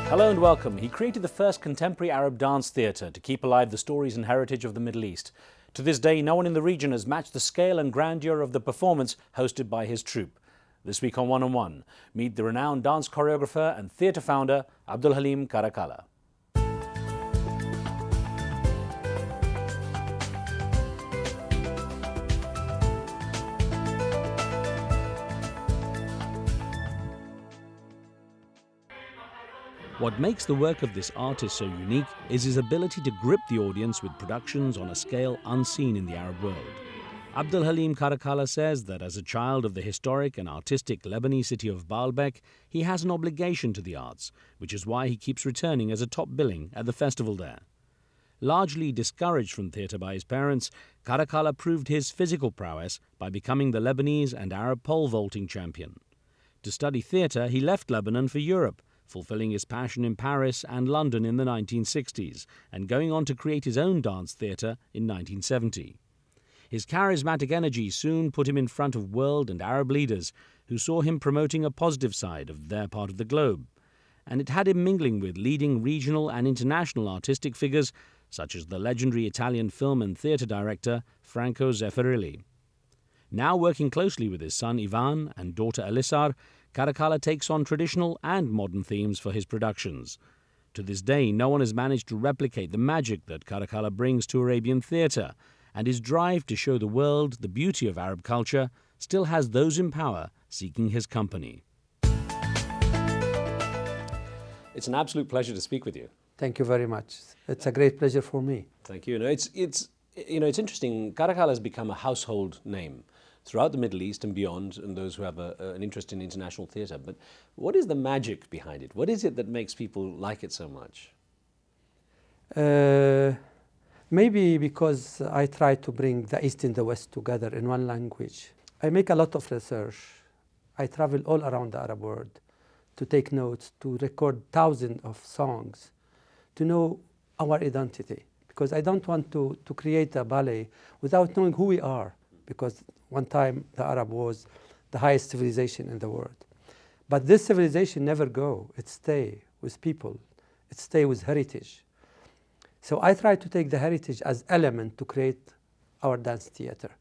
Hello and welcome. He created the first contemporary Arab dance theatre to keep alive the stories and heritage of the Middle East. To this day, no one in the region has matched the scale and grandeur of the performance hosted by his troupe. This week on One on One, meet the renowned dance choreographer and theatre founder, Abdel-Halim Caracalla. What makes the work of this artist so unique is his ability to grip the audience with productions on a scale unseen in the Arab world. Abdel-Halim Caracalla says that as a child of the historic and artistic Lebanese city of Baalbek, he has an obligation to the arts, which is why he keeps returning as a top billing at the festival there. Largely discouraged from theatre by his parents, Caracalla proved his physical prowess by becoming the Lebanese and Arab pole vaulting champion. To study theatre, he left Lebanon for Europe, fulfilling his passion in Paris and London in the 1960s, and going on to create his own dance theatre in 1970. His charismatic energy soon put him in front of world and Arab leaders who saw him promoting a positive side of their part of the globe, and it had him mingling with leading regional and international artistic figures such as the legendary Italian film and theatre director Franco Zeffirelli. Now working closely with his son Ivan and daughter Elissar, Caracalla takes on traditional and modern themes for his productions. To this day, no one has managed to replicate the magic that Caracalla brings to Arabian theatre, and his drive to show the world the beauty of Arab culture still has those in power seeking his company. It's an absolute pleasure to speak with you. Thank you very much. It's a great pleasure for me. Thank you. It's interesting. Caracalla has become a household name throughout the Middle East and beyond, and those who have an interest in international theatre. But what is the magic behind it? What is it that makes people like it so much? Maybe because I try to bring the East and the West together in one language. I make a lot of research. I travel all around the Arab world to take notes, to record thousands of songs, to know our identity. Because I don't want to create a ballet without knowing who we are. Because one time the Arab was the highest civilization in the world. But this civilization never go. It stay with people. It stay with heritage. So I try to take the heritage as element to create our dance theatre.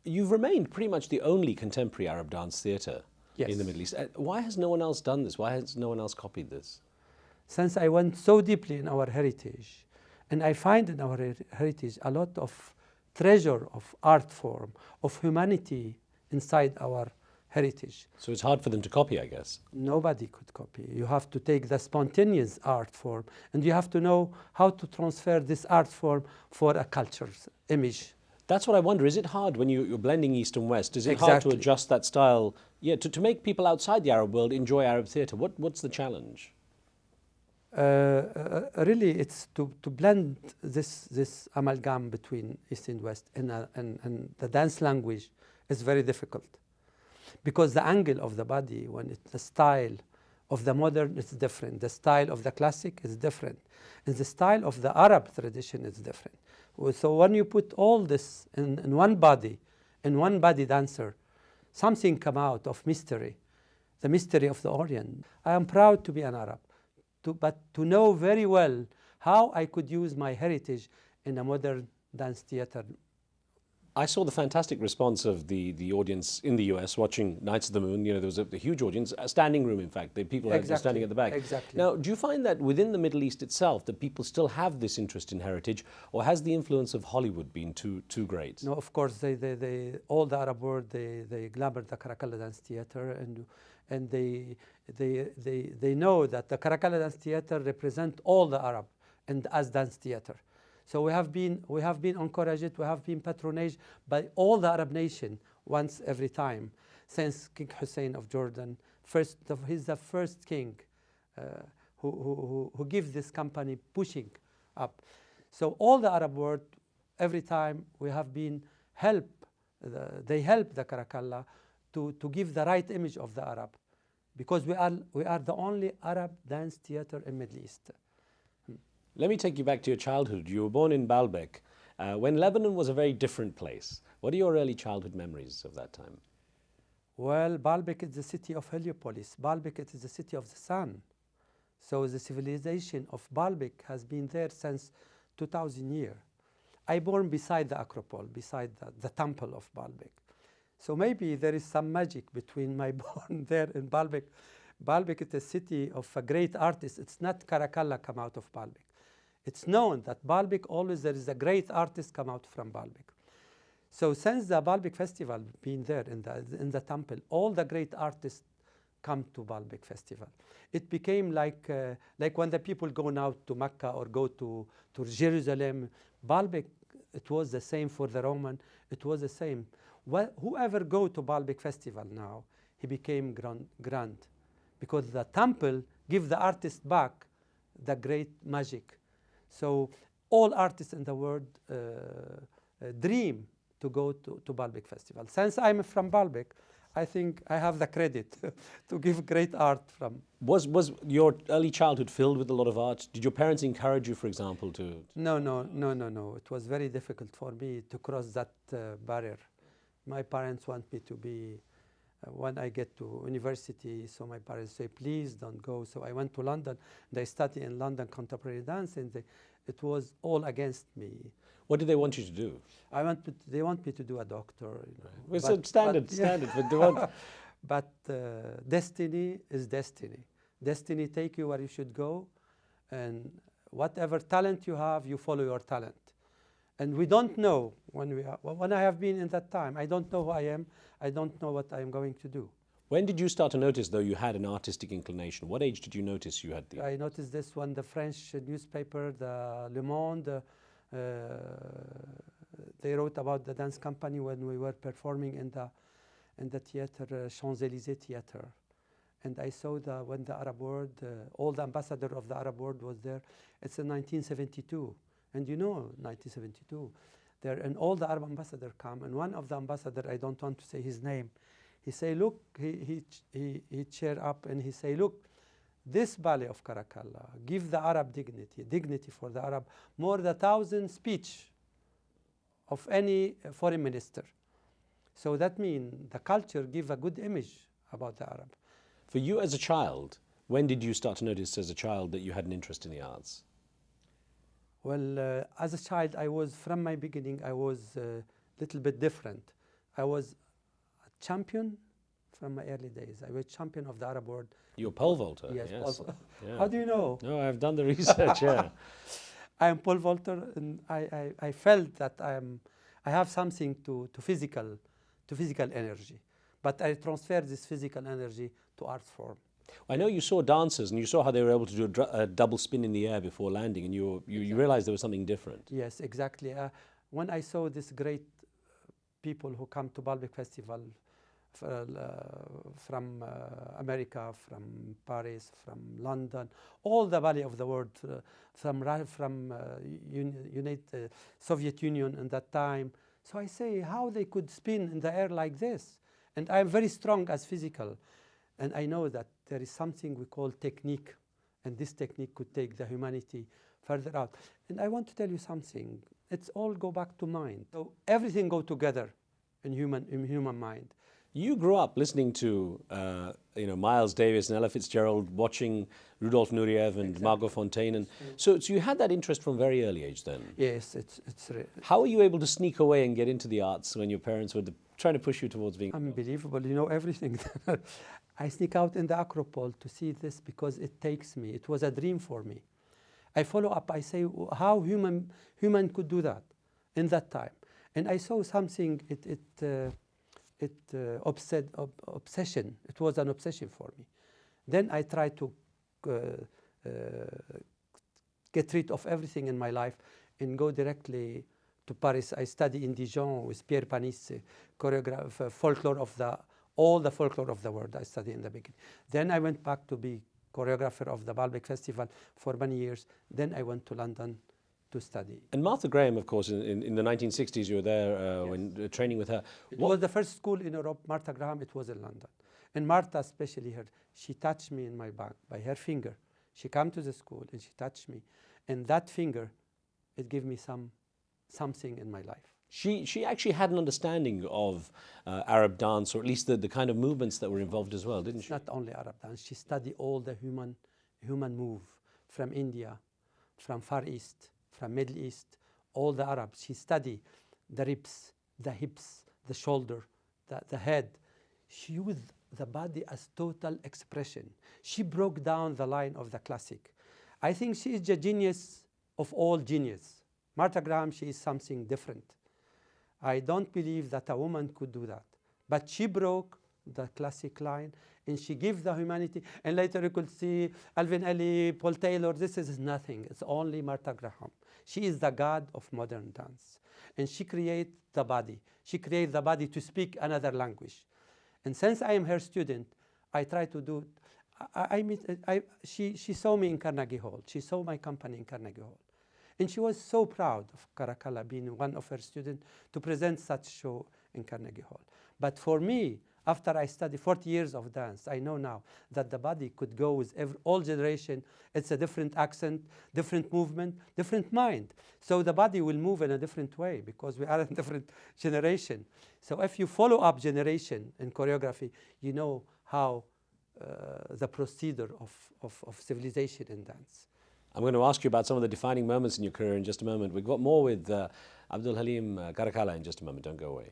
You've remained pretty much the only contemporary Arab dance theatre in the Middle East. Why has no one else done this? Why has no one else copied this? Since I went so deeply in our heritage, and I find in our heritage a lot of treasure of art form, of humanity inside our heritage. So it's hard for them to copy, I guess. Nobody could copy. You have to take the spontaneous art form, and you have to know how to transfer this art form for a culture's image. That's what I wonder. Is it hard when you're blending East and West? Is it hard to adjust that style, to make people outside the Arab world enjoy Arab theatre? What's the challenge? Really, it's to blend this amalgam between East and West, and the dance language is very difficult, because the angle of the body, the style of the modern is different, the style of the classic is different, and the style of the Arab tradition is different. So when you put all this in one body dancer, something come out of mystery, the mystery of the Orient. I am proud to be an Arab. But to know very well how I could use my heritage in a modern dance theatre. I saw the fantastic response of the audience in the US watching Nights of the Moon. There was a huge audience, a standing room, in fact. The people were standing at the back. Exactly. Now, do you find that within the Middle East itself that people still have this interest in heritage, or has the influence of Hollywood been too great? No, of course, all the Arab world, they glamour the Caracalla Dance Theatre, and they know that the Caracalla Dance Theatre represent all the Arab and as dance theatre. So we have been encouraged, we have been patronaged by all the Arab nation once every time, since King Hussein of Jordan. He's the first king who gives this company pushing up. So all the Arab world, every time we have been they help the Caracalla to give the right image of the Arab, because we are the only Arab dance theatre in Middle East. Let me take you back to your childhood. You were born in Baalbek, when Lebanon was a very different place. What are your early childhood memories of that time? Well, Baalbek is the city of Heliopolis. Baalbek is the city of the sun. So the civilization of Baalbek has been there since 2000 years. I born beside the Acropole, beside the temple of Baalbek. So maybe there is some magic between my born there in Baalbek. Baalbek is a city of a great artist. It's not Caracalla come out of Baalbek. It's known that Baalbek always there is a great artist come out from Baalbek. So since the Baalbek festival been there in the temple, all the great artists come to Baalbek festival. It became like when the people go now to Mecca or go to Jerusalem. Baalbek, it was the same for the Roman. It was the same. Whoever go to Baalbek festival now, he became grand because the temple give the artist back the great magic. So all artists in the world dream to go to Baalbek festival. Since I'm from Baalbek, I think I have the credit to give great art from. Was your early childhood filled with a lot of art? Did your parents encourage you, for example, to? No. It was very difficult for me to cross that barrier. My parents want me to be, when I get to university, so my parents say, please don't go. So I went to London. They studied in London contemporary dance, and it was all against me. What did they want you to do? They want me to do a doctor. Well, it's standard, but they want. But destiny is destiny. Destiny take you where you should go, and whatever talent you have, you follow your talent. And we don't know when I have been in that time. I don't know who I am. I don't know what I am going to do. When did you start to notice, though, you had an artistic inclination? What age did you notice you had the? I noticed this when the French newspaper, the Le Monde, they wrote about the dance company when we were performing in the theater, Champs-Élysées Theatre. And I saw when the Arab world, all the ambassador of the Arab world was there. It's in 1972. And you know, 1972, there and all the Arab ambassadors come, and one of the ambassadors, I don't want to say his name, he say, look, he cheer up and he say, look, this ballet of Caracalla give the Arab dignity for the Arab, more than 1,000 speech of any foreign minister. So that means the culture give a good image about the Arab. For you as a child, when did you start to notice as a child that you had an interest in the arts? Well, as a child, from my beginning, I was a little bit different. I was a champion from my early days. I was champion of the Arab world. You're pole vaulter? Yes, yes. pole vaulter. Yeah. How do you know? No, I've done the research, yeah. I am pole vaulter, and I felt that I have something to physical energy. But I transfer this physical energy to art form. I know you saw dancers and you saw how they were able to do a double spin in the air before landing, and you realized there was something different. Yes, exactly. When I saw this great people who come to Baalbek Festival from America, from Paris, from London, all the valley of the world, from United Soviet Union in that time. So I say how they could spin in the air like this. And I'm very strong as physical. And I know that there is something we call technique, and this technique could take the humanity further out. And I want to tell you something. It's all go back to mind. So everything go together in human mind. You grew up listening to Miles Davis and Ella Fitzgerald, watching Rudolf Nureyev and Margot Fonteyn, and so you had that interest from very early age then. Yes, it's. How were you able to sneak away and get into the arts when your parents were trying to push you towards being? Unbelievable, you know everything. I sneak out in the Acropole to see this because it takes me. It was a dream for me. I follow up. I say how human could do that in that time, and I saw something. Obsession. It was an obsession for me. Then I tried to get rid of everything in my life and go directly to Paris. I studied in Dijon with Pierre Panisse, choreographer, all the folklore of the world I studied in the beginning. Then I went back to be choreographer of the Baalbek Festival for many years. Then I went to London to study. And Martha Graham, of course, in the 1960s, you were there yes. when training with her. It was the first school in Europe, Martha Graham, it was in London. And Martha, especially her, she touched me in my back by her finger. She came to the school and she touched me. And that finger, it gave me something in my life. She actually had an understanding of Arab dance, or at least the kind of movements that were involved as well, didn't she? Not only Arab dance, she studied all the human move from India, from Far East, from Middle East, all the Arabs. She studied the ribs, the hips, the shoulder, the head. She used the body as total expression. She broke down the line of the classic. I think she is the genius of all genius. Martha Graham, she is something different. I don't believe that a woman could do that. But she broke the classic line, and she gave the humanity. And later you could see Alvin Ailey, Paul Taylor. This is nothing. It's only Martha Graham. She is the god of modern dance. And she creates the body. She creates the body to speak another language. And since I am her student, I try to do. She saw me in Carnegie Hall. She saw my company in Carnegie Hall. And she was so proud of Caracalla being one of her students to present such show in Carnegie Hall. But for me, after I studied 40 years of dance, I know now that the body could go with all generation. It's a different accent, different movement, different mind. So the body will move in a different way because we are in a different generation. So if you follow up generation in choreography, you know how the procedure of civilization in dance. I'm going to ask you about some of the defining moments in your career in just a moment. We've got more with AbdelHalim Caracalla in just a moment. Don't go away.